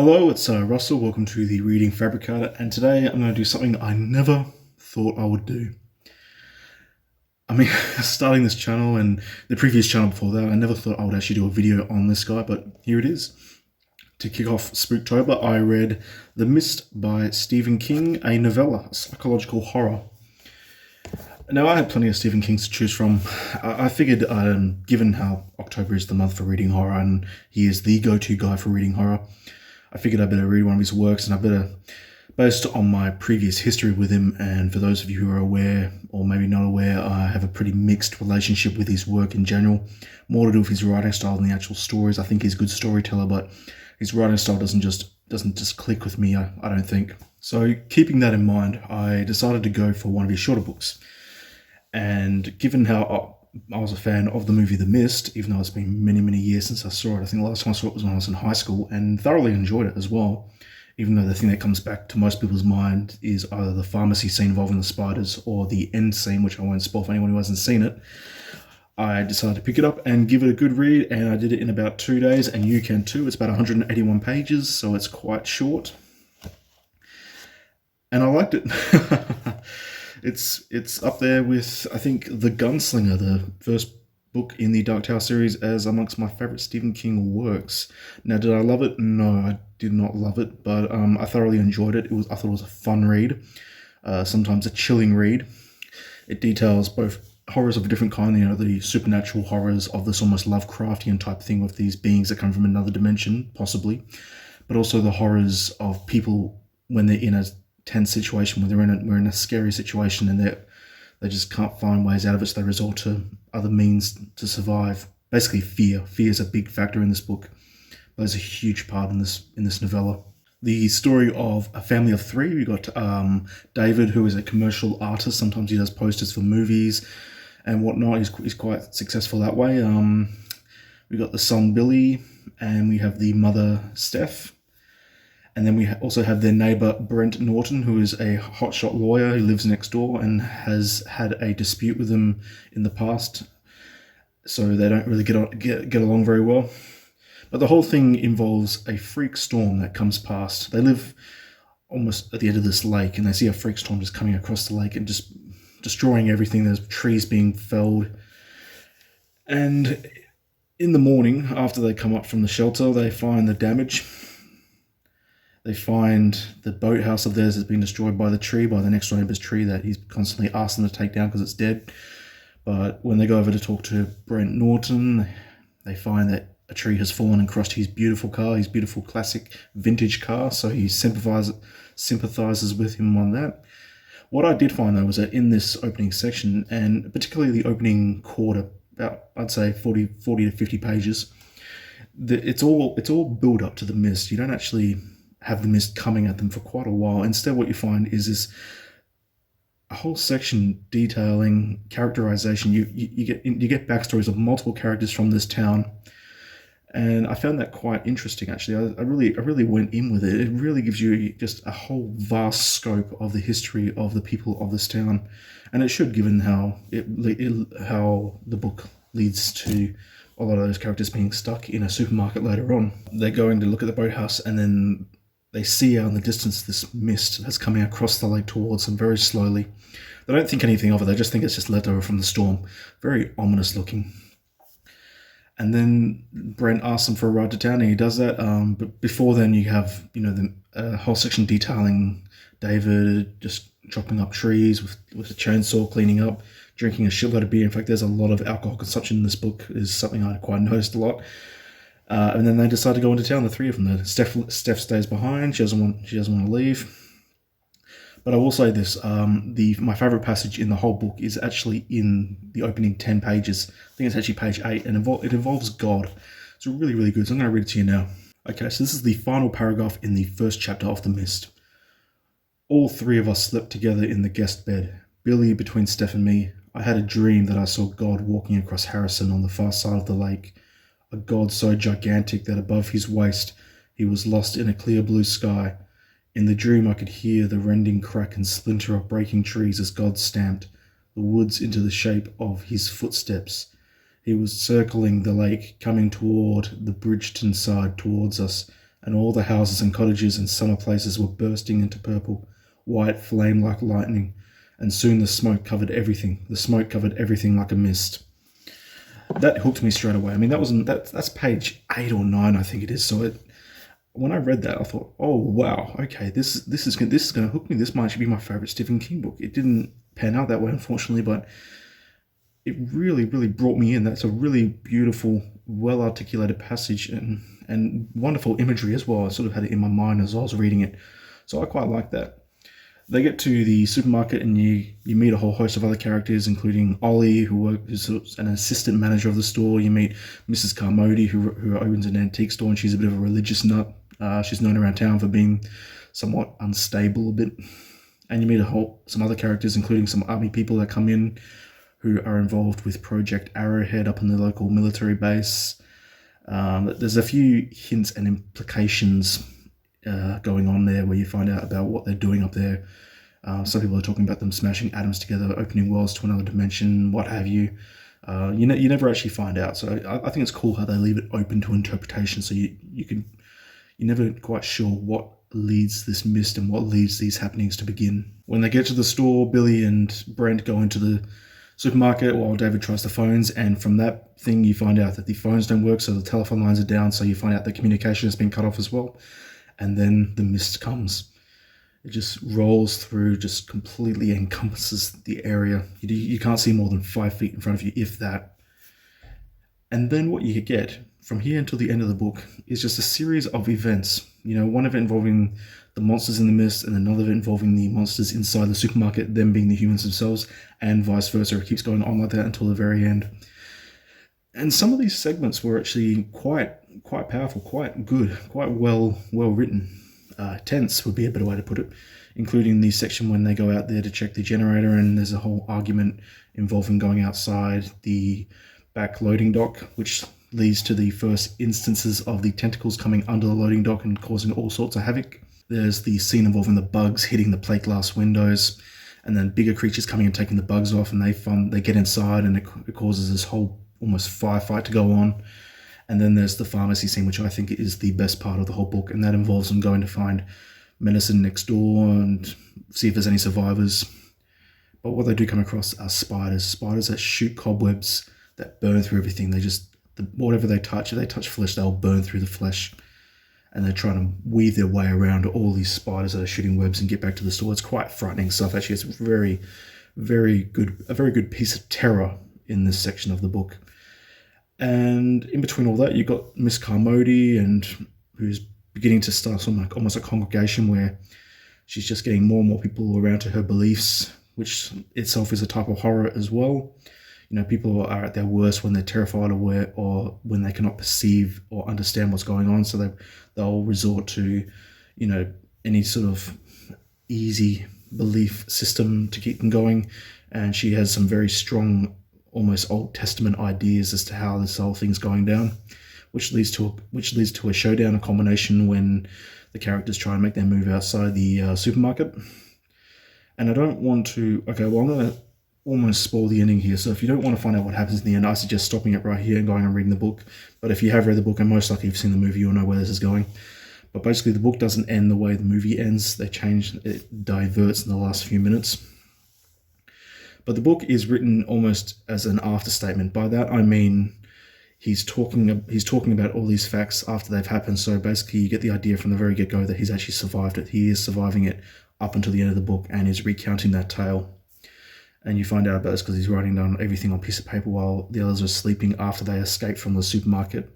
Hello, it's Russell. Welcome to the Reading Fabricator, and today I'm going to do something I never thought I would do. I mean, starting this channel and the previous channel before that, I never thought I would actually do a video on this guy, but here it is. To kick off Spooktober, I read The Mist by Stephen King, a novella, a psychological horror. Now, I had plenty of Stephen Kings to choose from. I figured, given how October is the month for reading horror, and he is the go-to guy for reading horror, I figured I'd better read one of his works, and I better, based on my previous history with him, and for those of you who are aware, or maybe not aware, I have a pretty mixed relationship with his work in general. More to do with his writing style than the actual stories. I think he's a good storyteller, but his writing style doesn't just click with me, I don't think. So keeping that in mind, I decided to go for one of his shorter books. And given how I was a fan of the movie The Mist, even though it's been many, many years since I saw it. I think the last time I saw it was when I was in high school, and thoroughly enjoyed it as well. Even though the thing that comes back to most people's mind is either the pharmacy scene involving the spiders or the end scene, which I won't spoil for anyone who hasn't seen it. I decided to pick it up and give it a good read, and I did it in about 2 days, and you can too. It's about 181 pages, so it's quite short. And I liked it. It's up there with, I think, The Gunslinger, the first book in the Dark Tower series, as amongst my favorite Stephen King works. Now, did I love it? No, I did not love it, but I thoroughly enjoyed it. I thought it was a fun read, sometimes a chilling read. It details both horrors of a different kind, the supernatural horrors of this almost Lovecraftian type thing with these beings that come from another dimension, possibly, but also the horrors of people when they're in a tense situation, when we're in a scary situation and they just can't find ways out of it, so they resort to other means to survive. Basically, fear is a big factor in this book. Plays a huge part in this novella. The story of a family of three. We got David, who is a commercial artist. Sometimes he does posters for movies and whatnot. He's quite successful that way. We got the son Billy, and we have the mother Steph. And then we also have their neighbour, Brent Norton, who is a hotshot lawyer who lives next door and has had a dispute with them in the past. So they don't really get along very well. But the whole thing involves a freak storm that comes past. They live almost at the end of this lake, and they see a freak storm just coming across the lake and just destroying everything. There's trees being felled. And in the morning, after they come up from the shelter, they find the damage. They find the boathouse of theirs has been destroyed by the next door neighbor's tree that he's constantly asked them to take down because it's dead. But when they go over to talk to Brent Norton, they find that a tree has fallen and crushed his beautiful car, his beautiful classic vintage car. So he sympathizes with him on that. What I did find, though, was that in this opening section, and particularly the opening quarter, about, I'd say 40 to 50 pages, it's all build up to the mist. You don't actually have the mist coming at them for quite a while. Instead, what you find is a whole section detailing characterization. You get backstories of multiple characters from this town, and I found that quite interesting. Actually, I really went in with it. It really gives you just a whole vast scope of the history of the people of this town, and it should, given how how the book leads to a lot of those characters being stuck in a supermarket later on. They're going to look at the boathouse, and then they see out in the distance this mist that's coming across the lake towards them very slowly. They don't think anything of it. They just think it's just leftover from the storm. Very ominous looking. And then Brent asks him for a ride to town, and he does that. But before then, you have the whole section detailing David just chopping up trees with a chainsaw, cleaning up, drinking a shitload of beer. In fact, there's a lot of alcohol consumption in this book. Is something I quite noticed a lot. And then they decide to go into town, the three of them. Steph stays behind. She doesn't want to leave. But I will say this: my favorite passage in the whole book is actually in the opening 10 pages. I think it's actually page 8, and it involves God. It's really, really good. So I'm going to read it to you now. Okay, so this is the final paragraph in the first chapter of The Mist. All three of us slept together in the guest bed. Billy between Steph and me. I had a dream that I saw God walking across Harrison on the far side of the lake. A God so gigantic that above his waist he was lost in a clear blue sky. In the dream I could hear the rending crack and splinter of breaking trees as God stamped the woods into the shape of his footsteps. He was circling the lake, coming toward the Bridgeton side towards us, and all the houses and cottages and summer places were bursting into purple, white flame like lightning, and soon the smoke covered everything. The smoke covered everything like a mist. That hooked me straight away. I mean, that's page 8 or 9, I think it is. So when I read that, I thought, oh wow, okay, this is going to hook me. This might be my favorite Stephen King book. It didn't pan out that way, unfortunately, but it really, really brought me in. That's a really beautiful, well articulated passage and wonderful imagery as well. I sort of had it in my mind as I was reading it, so I quite like that. They get to the supermarket and you meet a whole host of other characters, including Ollie, who's an assistant manager of the store. You meet Mrs. Carmody, who owns an antique store, and she's a bit of a religious nut. She's known around town for being somewhat unstable a bit. And you meet some other characters, including some army people that come in who are involved with Project Arrowhead up in the local military base. There's a few hints and implications going on there where you find out about what they're doing up there. Some people are talking about them smashing atoms together, opening worlds to another dimension, what have you. You never actually find out. So I think it's cool how they leave it open to interpretation. So you're never quite sure what leads this mist and what leads these happenings to begin. When they get to the store, Billy and Brent go into the supermarket while David tries the phones, and from that thing you find out that the phones don't work, so the telephone lines are down, so you find out the communication has been cut off as well. And then the mist comes. It just rolls through, just completely encompasses the area. You can't see more than 5 feet in front of you, if that. And then what you get from here until the end of the book is just a series of events. One of it involving the monsters in the mist, and another of it involving the monsters inside the supermarket, them being the humans themselves, and vice versa. It keeps going on like that until the very end. And some of these segments were actually quite powerful, quite good, quite well written. Tense would be a better way to put it, including the section when they go out there to check the generator, and there's a whole argument involving going outside the back loading dock, which leads to the first instances of the tentacles coming under the loading dock and causing all sorts of havoc. There's the scene involving the bugs hitting the plate glass windows, and then bigger creatures coming and taking the bugs off, and they get inside, and it causes this whole almost firefight to go on. And then there's the pharmacy scene, which I think is the best part of the whole book, and that involves them going to find medicine next door and see if there's any survivors. But what they do come across are spiders that shoot cobwebs, that burn through everything. Whatever they touch, if they touch flesh, they'll burn through the flesh. And they're trying to weave their way around all these spiders that are shooting webs and get back to the store. It's quite frightening stuff. Actually, it's a very good piece of terror in this section of the book. And in between all that, you've got Miss Carmody, and who's beginning to start almost a congregation where she's just getting more and more people around to her beliefs, which itself is a type of horror as well. People are at their worst when they're terrified or when they cannot perceive or understand what's going on. So they'll resort to, any sort of easy belief system to keep them going. And she has some very strong, almost Old Testament ideas as to how this whole thing's going down, which leads to a showdown, a combination when the characters try and make their move outside the supermarket. And I don't want to. Okay, well, I'm going to almost spoil the ending here. So if you don't want to find out what happens in the end, I suggest stopping it right here and going and reading the book. But if you have read the book, and most likely you've seen the movie, you'll know where this is going. But basically, the book doesn't end the way the movie ends. It diverts in the last few minutes. But the book is written almost as an after statement. By that I mean he's talking about all these facts after they've happened. So basically, you get the idea from the very get-go that he's actually survived it. He is surviving it up until the end of the book, and is recounting that tale. And you find out about this because he's writing down everything on a piece of paper while the others are sleeping after they escaped from the supermarket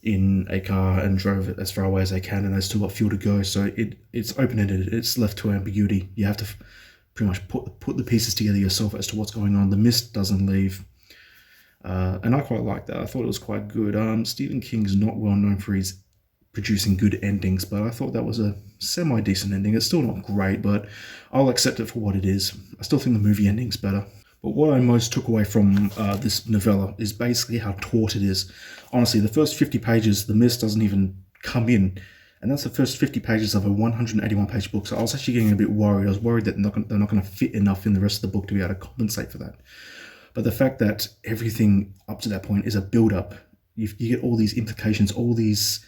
in a car and drove it as far away as they can, and they've still got fuel to go. So it's open-ended. It's left to ambiguity. You have to pretty much put the pieces together yourself as to what's going on. The mist doesn't leave. And I quite like that. I thought it was quite good. Stephen King's not well known for his producing good endings, but I thought that was a semi-decent ending. It's still not great, but I'll accept it for what it is. I still think the movie ending's better. But what I most took away from this novella is basically how taut it is. Honestly, the first 50 pages, the mist doesn't even come in. And that's the first 50 pages of a 181-page book. So I was actually getting a bit worried. I was worried that they're not going to fit enough in the rest of the book to be able to compensate for that. But the fact that everything up to that point is a build-up, you get all these implications, all these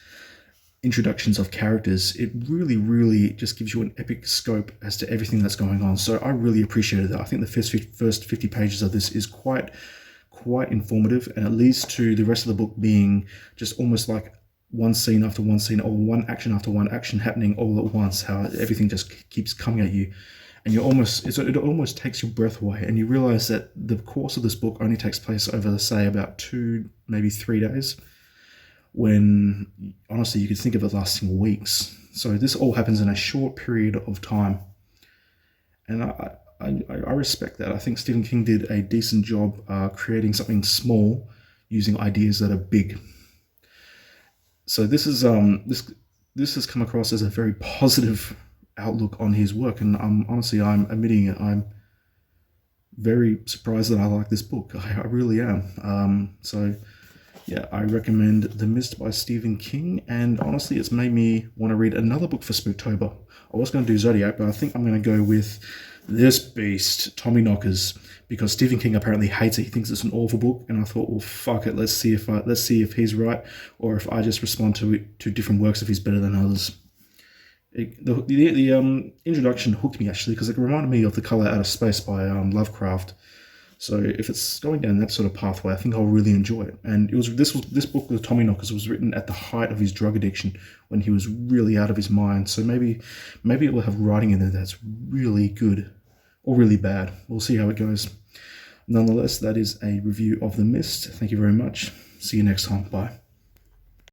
introductions of characters, it really, really just gives you an epic scope as to everything that's going on. So I really appreciated that. I think the first 50 pages of this is quite informative, and it leads to the rest of the book being just almost like one scene after one scene, or one action after one action happening all at once, how everything just keeps coming at you. And it almost takes your breath away, and you realize that the course of this book only takes place over, say, about 2, maybe 3 days, when honestly you could think of it lasting weeks. So this all happens in a short period of time, and I respect that. I think Stephen King did a decent job creating something small using ideas that are big. So this has come across as a very positive outlook on his work, and honestly, I'm admitting it. I'm very surprised that I like this book. I really am. So yeah, I recommend The Mist by Stephen King, and honestly, it's made me want to read another book for Spooktober. I was going to do Zodiac, but I think I'm going to go with this beast, Tommy Knockers, because Stephen King apparently hates it. He thinks it's an awful book, and I thought, well, fuck it. Let's see if he's right, or if I just respond to different works if he's better than others. The introduction hooked me actually, because it reminded me of The Color Out of Space by Lovecraft. So if it's going down that sort of pathway, I think I'll really enjoy it. And this book with Tommy Knockers was written at the height of his drug addiction, when he was really out of his mind. So maybe it will have writing in there that's really good or really bad. We'll see how it goes. Nonetheless, that is a review of The Mist. Thank you very much. See you next time. Bye.